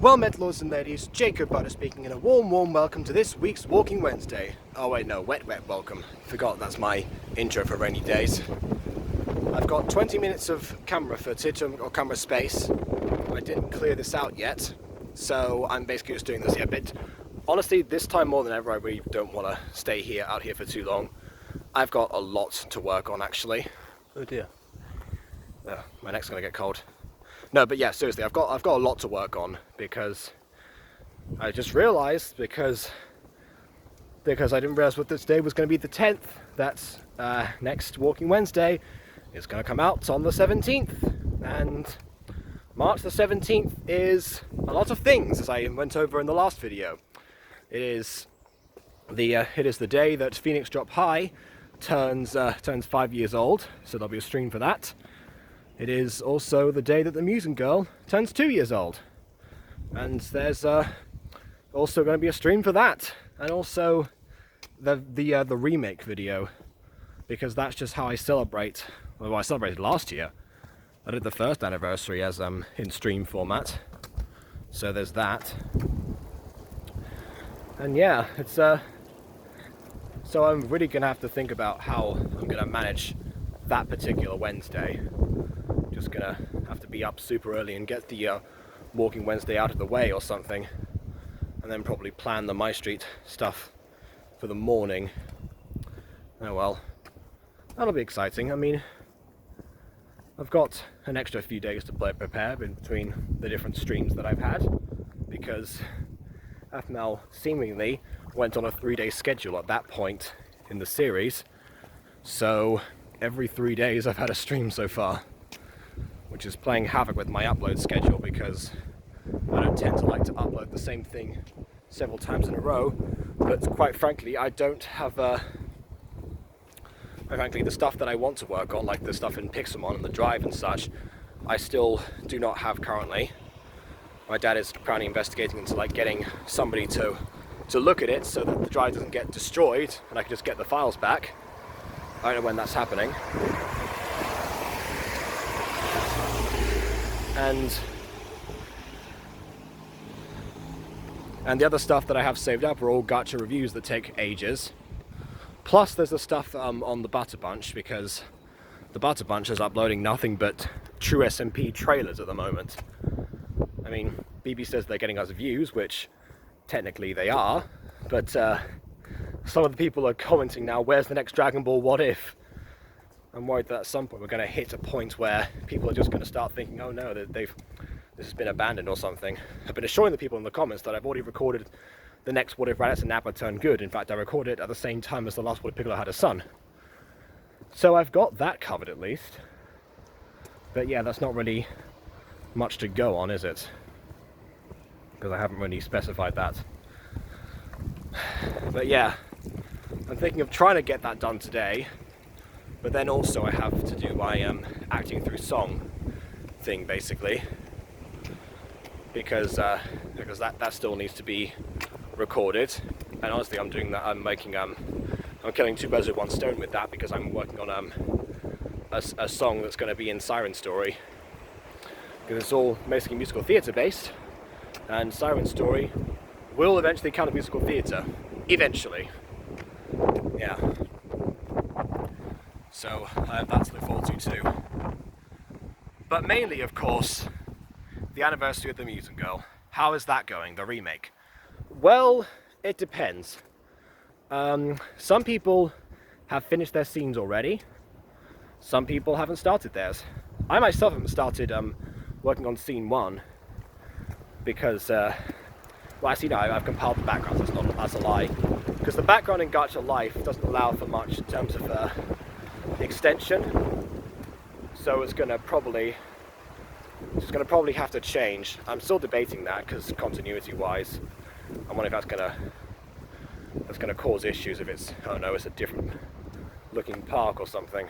Well met, lords and ladies, Jacob Butter speaking, and a warm welcome to this week's Walking Wednesday. Oh wait, no, wet welcome. Forgot that's my intro for rainy days. I've got 20 minutes of camera footage, or camera space. I didn't clear this out yet, so I'm basically just doing this here. But honestly, this time more than ever, I really don't want to stay out here for too long. I've got a lot to work on, actually. Oh dear. My neck's gonna get cold. No, but yeah, seriously, I've got a lot to work on because I just realised because I didn't realise what this day was going to be the 10th. That's next Walking Wednesday. It's going to come out on the 17th, and March the 17th is a lot of things, as I went over in the last video. It is the day that Phoenix Drop High turns 5 years old, so there'll be a stream for that. It is also the day that the Mutant Girl turns 2 years old, and there's also going to be a stream for that, and also the remake video, because that's just how I celebrate. Well, I celebrated last year. I did the first anniversary as in stream format, so there's that. And yeah, it's so I'm really gonna have to think about how I'm gonna manage that particular Wednesday. Just gonna have to be up super early and get the Walking Wednesday out of the way or something, and then probably plan the My Street stuff for the morning. Oh well, that'll be exciting. I mean, I've got an extra few days to prepare between the different streams that I've had, because I've now seemingly went on a 3-day schedule at that point in the series, so every 3 days I've had a stream so far, which is playing havoc with my upload schedule, because I don't tend to like to upload the same thing several times in a row. But quite frankly, I don't have the stuff that I want to work on, like the stuff in Pixelmon and the drive and such, I still do not have currently. My dad is currently investigating into getting somebody to look at it so that the drive doesn't get destroyed and I can just get the files back. I don't know when that's happening. And the other stuff that I have saved up are all gacha reviews that take ages. Plus there's the stuff on the Butter Bunch, because the Butter Bunch is uploading nothing but true SMP trailers at the moment. I mean, BB says they're getting us views, which technically they are, but some of the people are commenting now, where's the next Dragon Ball What If? I'm worried that at some point we're going to hit a point where people are just going to start thinking, oh no, this has been abandoned or something. I've been assuring the people in the comments that I've already recorded the next What If Raditz and Nappa Turn Good. In fact, I recorded it at the same time as the last What If Piccolo had a son. So I've got that covered at least. But yeah, that's not really much to go on, is it? Because I haven't really specified that. But yeah, I'm thinking of trying to get that done today. But then also I have to do my acting through song thing, basically, because that still needs to be recorded. And honestly, I'm doing that. I'm killing two birds with one stone with that, because I'm working on a song that's going to be in Siren Story, because it's all basically musical theatre based, and Siren Story will eventually count as musical theatre. Eventually, yeah. So I have that to look forward to too. But mainly, of course, the anniversary of the Mutant Girl. How is that going, the remake? Well, it depends. Some people have finished their scenes already. Some people haven't started theirs. I myself haven't started working on scene 1 because, well, actually no, I've compiled the backgrounds. That's a lie. Because the background in Gacha Life doesn't allow for much in terms of extension, so it's gonna probably have to change. I'm still debating that, because continuity wise I'm wondering if that's gonna cause issues if it's, oh no, it's a different looking park or something.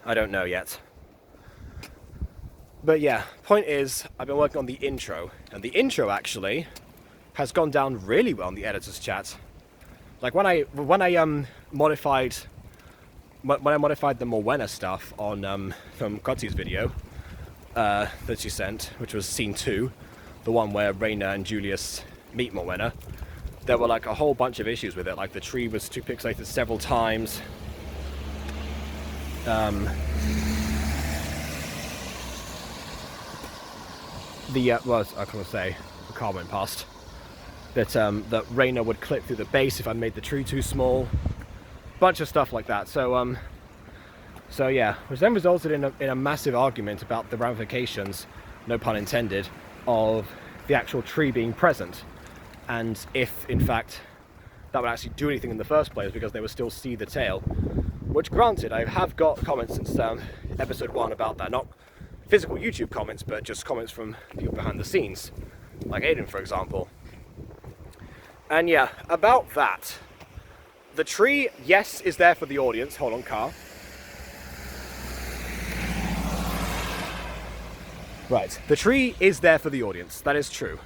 I don't know yet. But yeah, point is, I've been working on the intro, and the intro actually has gone down really well in the editor's chat. Like when I modified the Morwena stuff on from Kotzi's video, that she sent, which was scene 2, the one where Raina and Julius meet Morwenna, there were like a whole bunch of issues with it. Like the tree was too pixelated several times. I can't say, the car went past. That Raina would clip through the base if I made the tree too small. Bunch of stuff like that. So yeah, which then resulted in a massive argument about the ramifications, no pun intended, of the actual tree being present, and if in fact that would actually do anything in the first place, because they would still see the tail. Which, granted, I have got comments since episode 1 about that, not physical YouTube comments, but just comments from people behind the scenes, like Aiden, for example. And yeah, about that, the tree, yes, is there for the audience. Hold on, car. Right, the tree is there for the audience. That is true.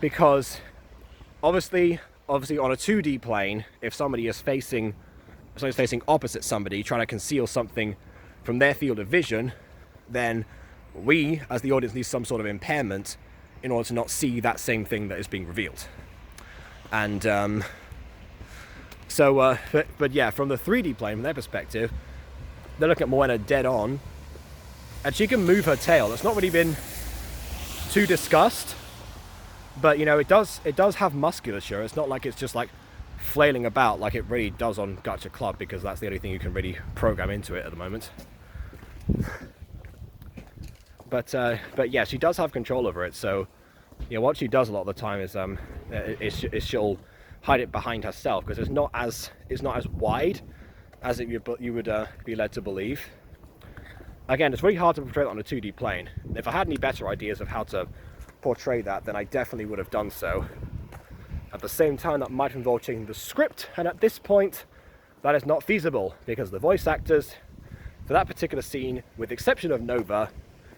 Because obviously on a 2D plane, if somebody's facing opposite somebody, trying to conceal something from their field of vision, then we, as the audience, need some sort of impairment in order to not see that same thing that is being revealed. And but yeah, from the 3D plane, from their perspective, they're looking at Morwenna dead on, and she can move her tail. That's not really been too discussed, but you know, it does have musculature. It's not like it's just like flailing about like it really does on Gacha Club, because that's the only thing you can really program into it at the moment. But yeah, she does have control over it. So you know, what she does a lot of the time is she'll hide it behind herself, because it's not as wide as you would be led to believe. Again, it's really hard to portray that on a 2D plane. If I had any better ideas of how to portray that, then I definitely would have done so. At the same time, that might involve changing the script, and at this point, that is not feasible, because the voice actors for that particular scene, with the exception of Nova,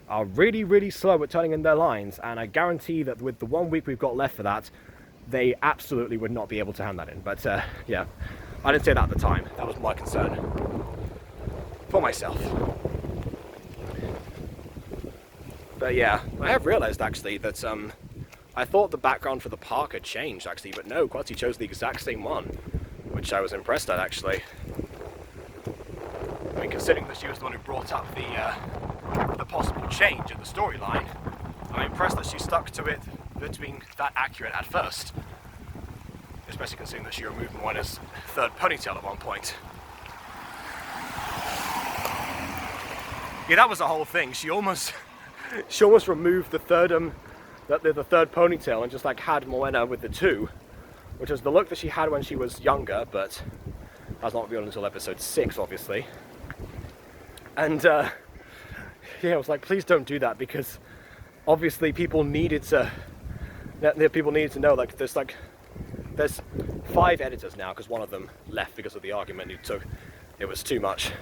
are really, really slow at turning in their lines, and I guarantee that with the 1 week we've got left for that, they absolutely would not be able to hand that in. But yeah, I didn't say that at the time. That was my concern for myself. But yeah, I have realised actually that I thought the background for the park had changed actually, but no, Quatty chose the exact same one, which I was impressed at actually. I mean, considering that she was the one who brought up the possible change in the storyline, I'm impressed that she stuck to it being that accurate at first. Especially considering that she removed Morwenna's third ponytail at one point. Yeah, that was the whole thing. She almost removed the third ponytail and just like had Morwenna with the 2, which was the look that she had when she was younger, but that's not revealed until episode 6, obviously. And yeah, I was like, please don't do that, because obviously people needed to know, like, there's 5 editors now, because one of them left because of the argument he took. It was too much.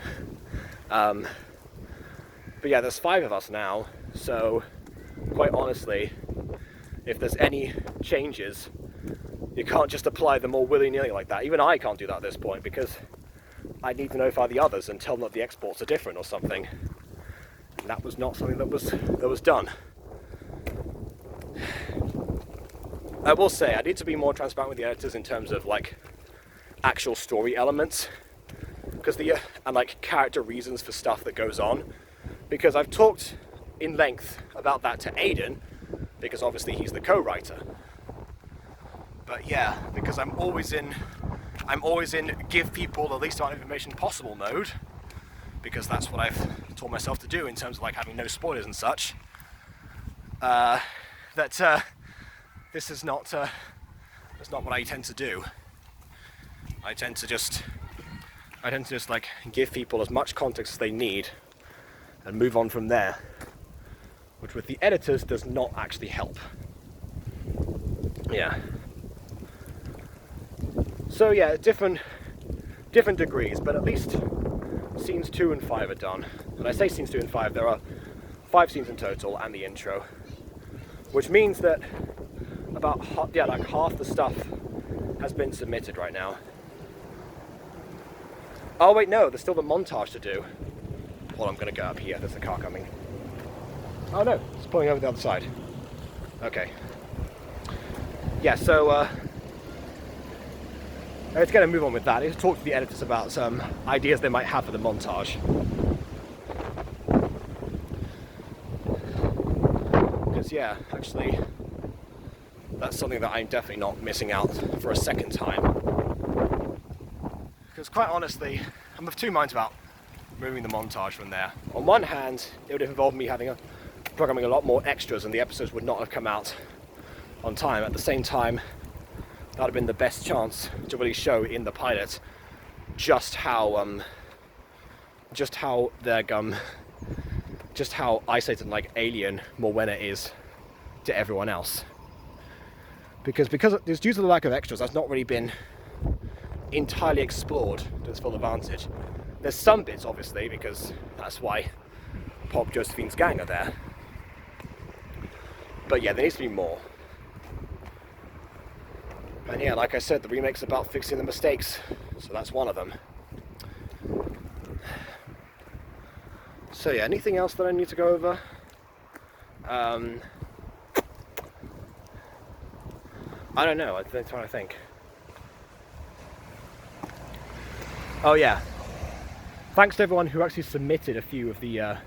But yeah, there's 5 of us now, so quite honestly, if there's any changes, you can't just apply them all willy-nilly like that. Even I can't do that at this point, because I need to notify the others and tell them that the exports are different or something. And that was not something that was done. I will say, I need to be more transparent with the editors in terms of like actual story elements, because and like character reasons for stuff that goes on, because I've talked in length about that to Aiden, because obviously he's the co-writer. But yeah, because I'm always in give people the least amount of information possible mode, because that's what I've taught myself to do in terms of like having no spoilers and such. This is not that's not what I tend to do. I tend to just like give people as much context as they need and move on from there, which with the editors does not actually help. Yeah. So yeah, different degrees, but at least scenes 2 and 5 are done. When I say scenes 2 and 5, there are 5 scenes in total and the intro, which means that about half the stuff has been submitted right now. Oh wait, no, there's still the montage to do. Well, I'm gonna go up here, there's a car coming. Oh no, it's pulling over the other side. Okay. Yeah, so let's get a move on with that. Let's talk to the editors about some ideas they might have for the montage. Because yeah, actually, that's something that I'm definitely not missing out for a second time. Because quite honestly, I'm of two minds about moving the montage from there. On one hand, it would have involved me programming a lot more extras and the episodes would not have come out on time. At the same time, that would have been the best chance to really show in the pilot just how isolated and like alien Morwenna is to everyone else. Because it's due to the lack of extras, that's not really been entirely explored to its full advantage. There's some bits, obviously, because that's why Pop Josephine's gang are there. But yeah, there needs to be more. And yeah, like I said, the remake's about fixing the mistakes, so that's one of them. So yeah, anything else that I need to go over? I don't know, I'm trying to think. Oh yeah, thanks to everyone who actually submitted a few of the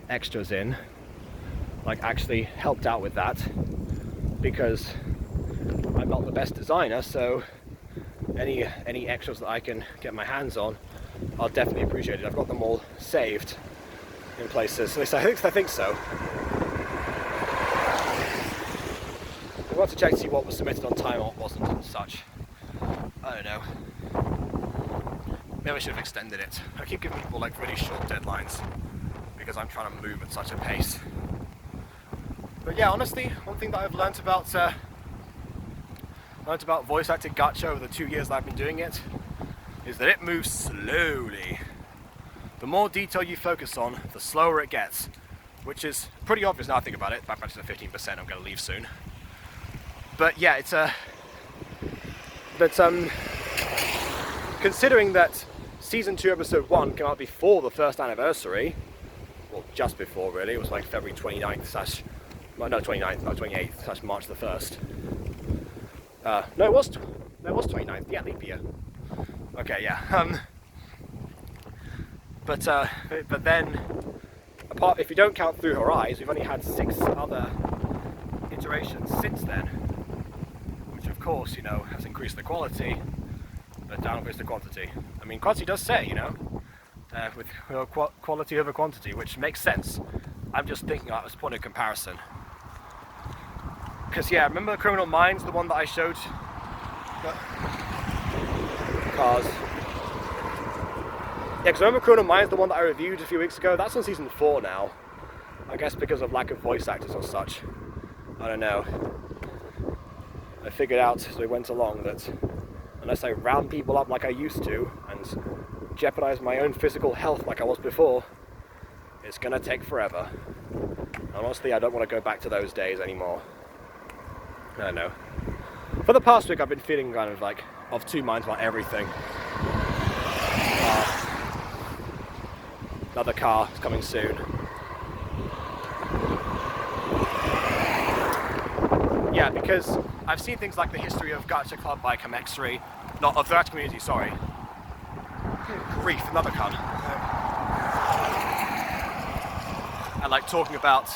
extras in, like actually helped out with that, because I'm not the best designer, so any extras that I can get my hands on, I'll definitely appreciate it. I've got them all saved in places, at least I think so. I want to check to see what was submitted on time or what wasn't and such. I don't know. Maybe I should have extended it. I keep giving people like really short deadlines because I'm trying to move at such a pace. But yeah, honestly, one thing that I've learnt about voice acting gacha over the 2 years that I've been doing it is that it moves slowly. The more detail you focus on, the slower it gets, which is pretty obvious now I think about it. Back to the 15%, I'm going to leave soon. But yeah, it's considering that season 2 episode 1 came out before the first anniversary, well, just before really, it was like February 29th / March the 1st. No, it was 29th, yeah, leap year. Okay, yeah. But then, apart, if you don't count Through Her Eyes, we've only had 6 other iterations since then, which of course, you know, has increased the quality, but downgraded the quantity. I mean, quantity does say, you know, with quality over quantity, which makes sense. I'm just thinking about this point of comparison. Because yeah, remember Criminal Minds, the one that I showed? Cars. Yeah, because remember Criminal Minds, the one that I reviewed a few weeks ago? That's on season 4 now. I guess because of lack of voice actors or such. I don't know. I figured out as we went along that unless I round people up like I used to and jeopardize my own physical health like I was before, it's gonna take forever. And honestly, I don't want to go back to those days anymore. I don't know. For the past week, I've been feeling kind of like of two minds about everything. Another car is coming soon. Yeah, because I've seen things like the history of Gacha Club by Kamexri, not of the Gacha community, sorry. Grief, another car. And like talking about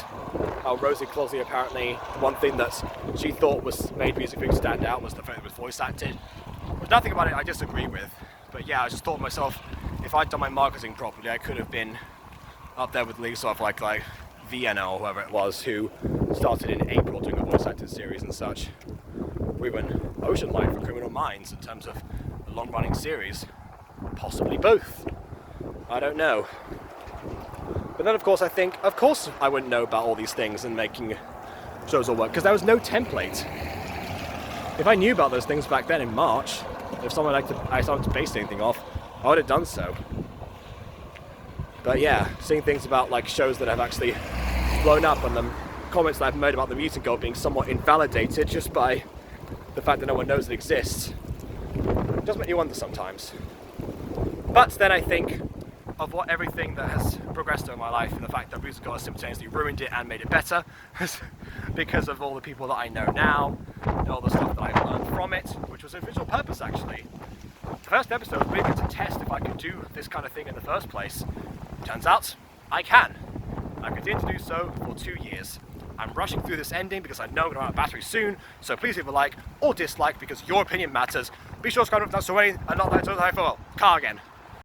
how Rosie Closey apparently, one thing that she thought was made Music Freak stand out was the fact that it was voice acted. There's nothing about it I disagree with, but yeah, I just thought to myself, if I'd done my marketing properly, I could have been up there with leagues of like Vienna or whoever it was, who started in April doing a voice acted series and such. Or even Ocean Light for Criminal Minds in terms of a long running series. Possibly both. I don't know. But then of course I think, of course I wouldn't know about all these things and making shows all work, because there was no template. If I knew about those things back then in March, if I started to base anything off, I would have done so. But yeah, seeing things about like shows that have actually blown up and the comments that I've made about the Mutant Girl being somewhat invalidated just by the fact that no one knows it exists, does make you wonder sometimes. But then I think, of what everything that has progressed over my life, and the fact that Boots of God simultaneously ruined it and made it better, because of all the people that I know now, and all the stuff that I've learned from it, which was an official purpose actually. The first episode was really to test if I could do this kind of thing in the first place. Turns out, I can. I continue to do so for 2 years. I'm rushing through this ending because I know I'm going to run out of battery soon, so please leave a like or dislike because your opinion matters. Be sure to subscribe if that's the way and not that to the car again.